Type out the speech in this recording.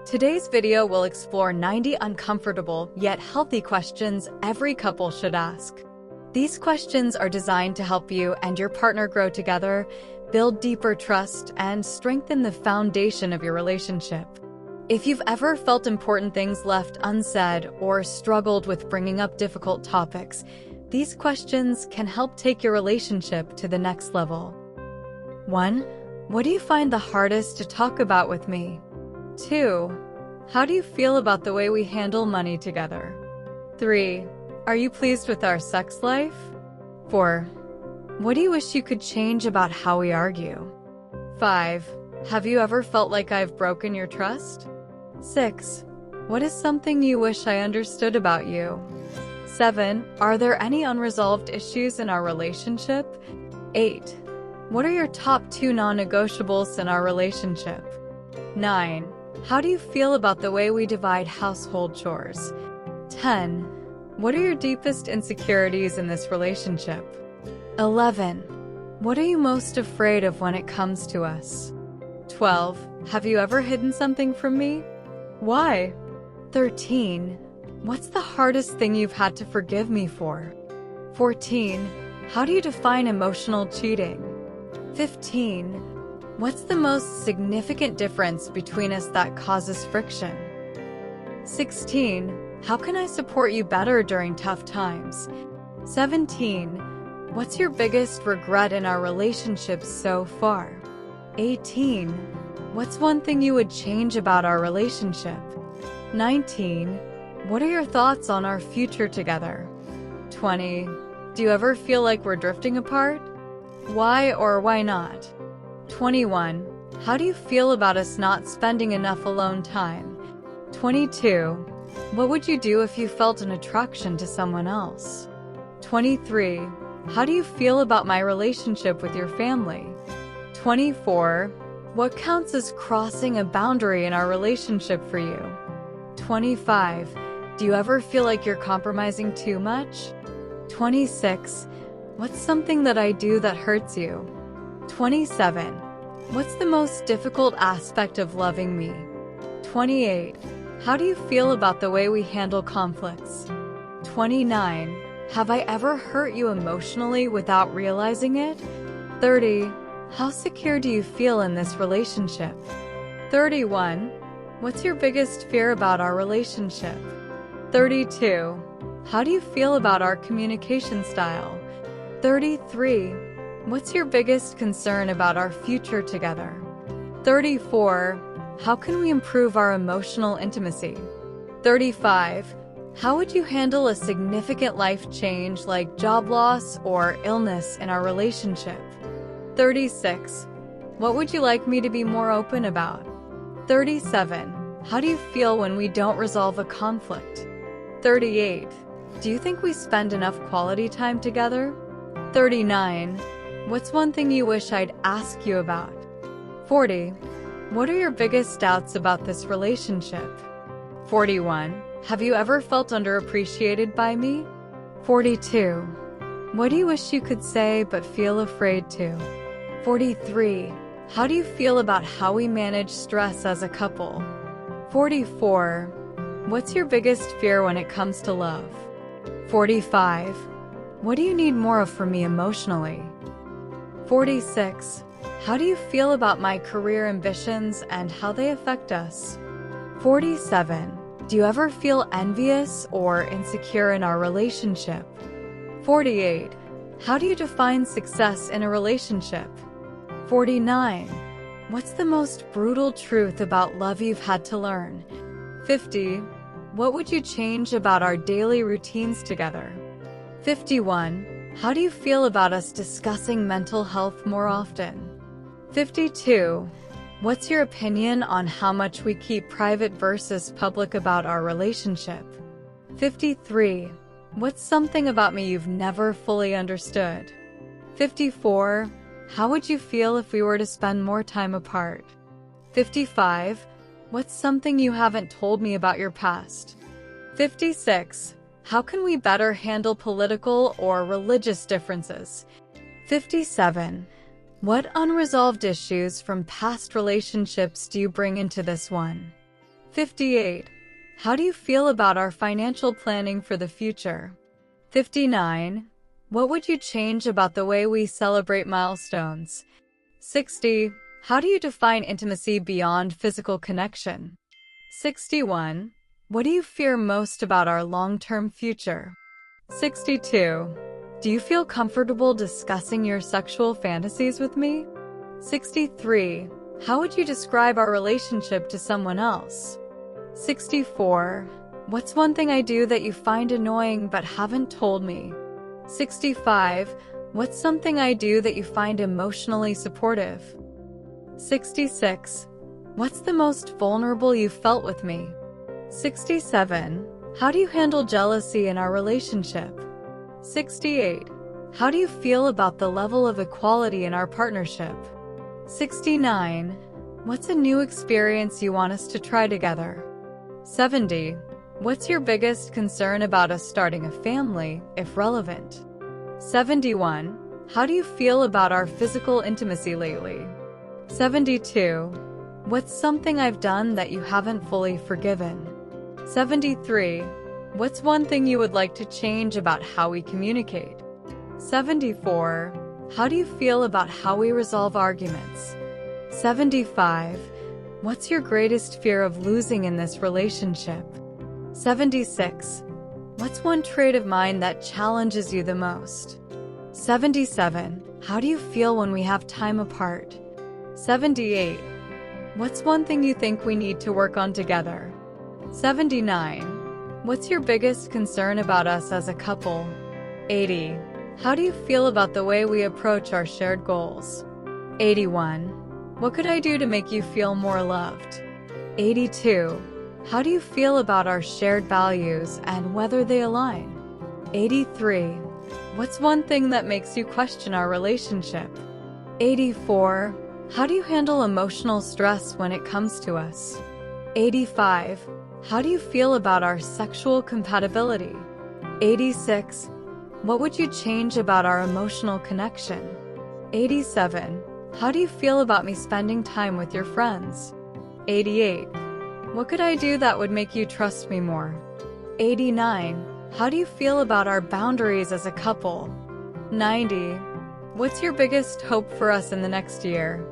Today's video will explore 90 uncomfortable yet healthy questions every couple should ask. These questions are designed to help you and your partner grow together, build deeper trust, and strengthen the foundation of your relationship. If you've ever felt important things left unsaid or struggled with bringing up difficult topics, these questions can help take your relationship to the next level. 1. What do you find the hardest to talk about with me? 2. How do you feel about the way we handle money together? 3. Are you pleased with our sex life? 4. What do you wish you could change about how we argue? 5. Have you ever felt like I've broken your trust? 6. What is something you wish I understood about you? 7. Are there any unresolved issues in our relationship? 8. What are your top 2 non-negotiables in our relationship? 9. How do you feel about the way we divide household chores? 10. What are your deepest insecurities in this relationship? 11. What are you most afraid of when it comes to us? 12. Have you ever hidden something from me? Why? 13. What's the hardest thing you've had to forgive me for? 14. How do you define emotional cheating? 15. What's the most significant difference between us that causes friction? 16. How can I support you better during tough times? 17. What's your biggest regret in our relationship so far? 18. What's one thing you would change about our relationship? 19. What are your thoughts on our future together? 20. Do you ever feel like we're drifting apart? Why or why not? 21. How do you feel about us not spending enough alone time? 22. What would you do if you felt an attraction to someone else? 23. How do you feel about my relationship with your family? 24. What counts as crossing a boundary in our relationship for you? 25. Do you ever feel like you're compromising too much? 26. What's something that I do that hurts you? 27. What's the most difficult aspect of loving me? 28. How do you feel about the way we handle conflicts? 29. Have I ever hurt you emotionally without realizing it? 30. How secure do you feel in this relationship? 31. What's your biggest fear about our relationship? 32. How do you feel about our communication style? 33. What's your biggest concern about our future together? 34. How can we improve our emotional intimacy? 35. How would you handle a significant life change like job loss or illness in our relationship? 36. What would you like me to be more open about? 37. How do you feel when we don't resolve a conflict? 38. Do you think we spend enough quality time together? 39. What's one thing you wish I'd ask you about? 40. What are your biggest doubts about this relationship? 41. Have you ever felt underappreciated by me? 42. What do you wish you could say but feel afraid to? 43. How do you feel about how we manage stress as a couple? 44. What's your biggest fear when it comes to love? 45. What do you need more of from me emotionally? 46. How do you feel about my career ambitions and how they affect us? 47. Do you ever feel envious or insecure in our relationship? 48. How do you define success in a relationship? 49. What's the most brutal truth about love you've had to learn? 50. What would you change about our daily routines together? 51. How do you feel about us discussing mental health more often? 52. What's your opinion on how much we keep private versus public about our relationship? 53. What's something about me you've never fully understood? 54. How would you feel if we were to spend more time apart? 55. What's something you haven't told me about your past? 56. How can we better handle political or religious differences? 57. What unresolved issues from past relationships do you bring into this one? 58. How do you feel about our financial planning for the future? 59. What would you change about the way we celebrate milestones? 60. How do you define intimacy beyond physical connection? 61. What do you fear most about our long-term future? 62. Do you feel comfortable discussing your sexual fantasies with me? 63. How would you describe our relationship to someone else? 64. What's one thing I do that you find annoying but haven't told me? 65. What's something I do that you find emotionally supportive? 66. What's the most vulnerable you felt with me? 67. How do you handle jealousy in our relationship? 68. How do you feel about the level of equality in our partnership? 69. What's a new experience you want us to try together? 70. What's your biggest concern about us starting a family, if relevant? 71. How do you feel about our physical intimacy lately? 72. What's something I've done that you haven't fully forgiven? 73. What's one thing you would like to change about how we communicate? 74. How do you feel about how we resolve arguments? 75. What's your greatest fear of losing in this relationship? 76. What's one trait of mine that challenges you the most? 77. How do you feel when we have time apart? 78. What's one thing you think we need to work on together? 79. What's your biggest concern about us as a couple? 80. How do you feel about the way we approach our shared goals? 81. What could I do to make you feel more loved? 82. How do you feel about our shared values and whether they align? 83. What's one thing that makes you question our relationship? 84. How do you handle emotional stress when it comes to us? 85. How do you feel about our sexual compatibility? 86. What would you change about our emotional connection? 87. How do you feel about me spending time with your friends? 88. What could I do that would make you trust me more? 89. How do you feel about our boundaries as a couple? 90. What's your biggest hope for us in the next year?